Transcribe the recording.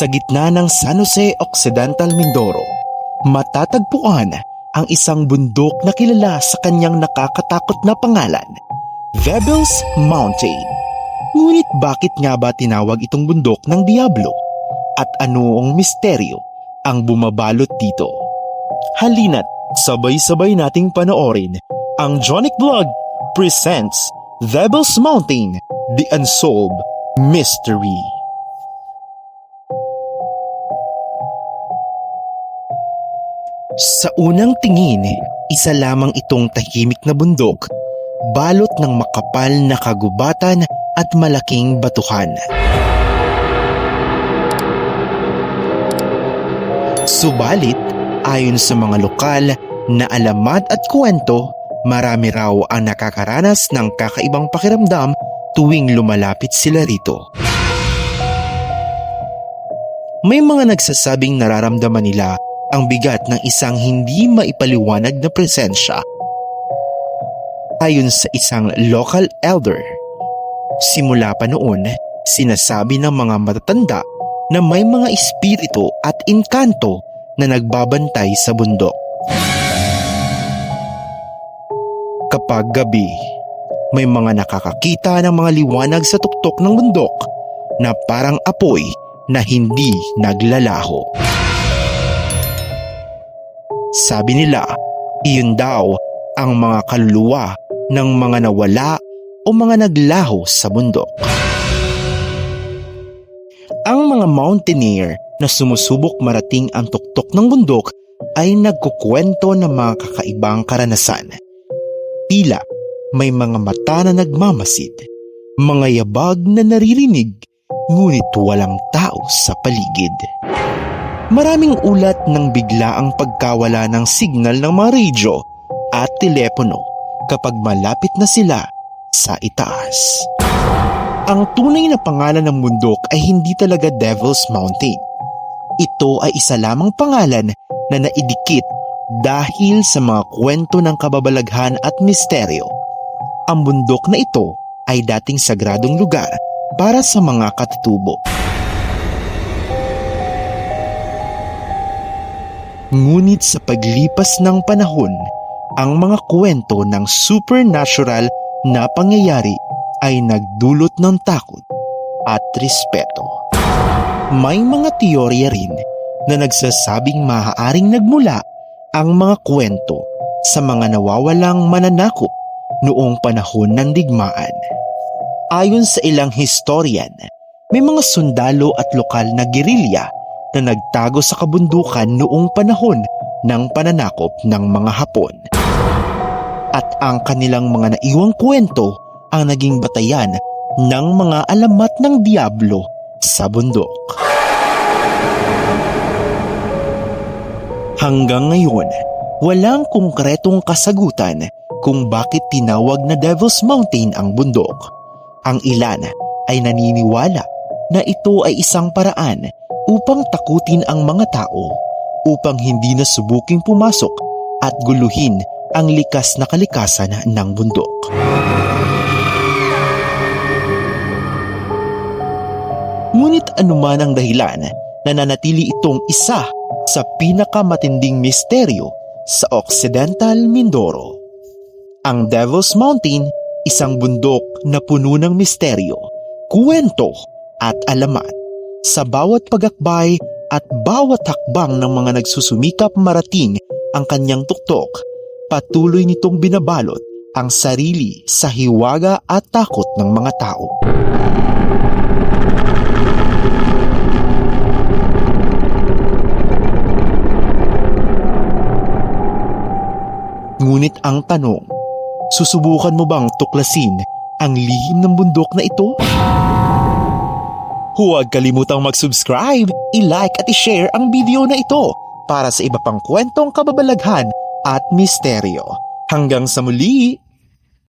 Sa gitna ng San Jose Occidental, Mindoro, matatagpuan ang isang bundok na kilala sa kanyang nakakatakot na pangalan, Devil's Mountain. Ngunit bakit nga ba tinawag itong bundok ng Diablo? At anoong misteryo ang bumabalot dito? Halina't sabay-sabay nating panoorin ang Jonic Vlog presents Devil's Mountain, The Unsolved Mystery. Sa unang tingin, isa lamang itong tahimik na bundok, balot ng makapal na kagubatan at malaking batuhan. Subalit, ayon sa mga lokal na alamat at kwento, marami raw ang nakakaranas ng kakaibang pakiramdam tuwing lumalapit sila rito. May mga nagsasabing nararamdaman nila ang bigat ng isang hindi maipaliwanag na presensya. Ayon sa isang local elder, simula pa noon, sinasabi ng mga matatanda na may mga espiritu at inkanto na nagbabantay sa bundok. Kapag gabi, may mga nakakakita ng mga liwanag sa tuktok ng bundok na parang apoy na hindi naglalaho. Sabi nila, iyon daw ang mga kaluluwa ng mga nawala o mga naglaho sa bundok. Ang mga mountaineer na sumusubok marating ang tuktok ng bundok ay nagkukwento ng mga kakaibang karanasan. Tila may mga mata na nagmamasid, mga yabag na naririnig, ngunit walang tao sa paligid. Maraming ulat ng biglaang pagkawala ng signal ng mga radyo at telepono kapag malapit na sila sa itaas. Ang tunay na pangalan ng bundok ay hindi talaga Devil's Mountain. Ito ay isa lamang pangalan na naidikit dahil sa mga kwento ng kababalaghan at misteryo. Ang bundok na ito ay dating sagradong lugar para sa mga katutubo. Ngunit sa paglipas ng panahon, ang mga kwento ng supernatural na pangyayari ay nagdulot ng takot at respeto. May mga teorya rin na nagsasabing maaaring nagmula ang mga kwento sa mga nawawalang mananakop noong panahon ng digmaan. Ayon sa ilang historian, may mga sundalo at lokal na gerilya na nagtago sa kabundukan noong panahon ng pananakop ng mga Hapon. At ang kanilang mga naiwang kwento ang naging batayan ng mga alamat ng Diablo sa bundok. Hanggang ngayon, walang konkretong kasagutan kung bakit tinawag na Devil's Mountain ang bundok. Ang ilan ay naniniwala na ito ay isang paraan upang takutin ang mga tao, upang hindi na subuking pumasok at guluhin ang likas na kalikasan ng bundok. Ngunit anuman ang dahilan, nananatili itong isa sa pinakamatinding misteryo sa Occidental Mindoro. Ang Devil's Mountain, isang bundok na puno ng misteryo, kwento at alamat. Sa bawat pagakbay at bawat hakbang ng mga nagsusumikap marating ang kanyang tuktok, patuloy nitong binabalot ang sarili sa hiwaga at takot ng mga tao. Ngunit ang tanong, susubukan mo bang tuklasin ang lihim ng bundok na ito? Huwag kalimutang mag-subscribe, i-like at i-share ang video na ito para sa iba pang kwentong kababalaghan at misteryo. Hanggang sa muli!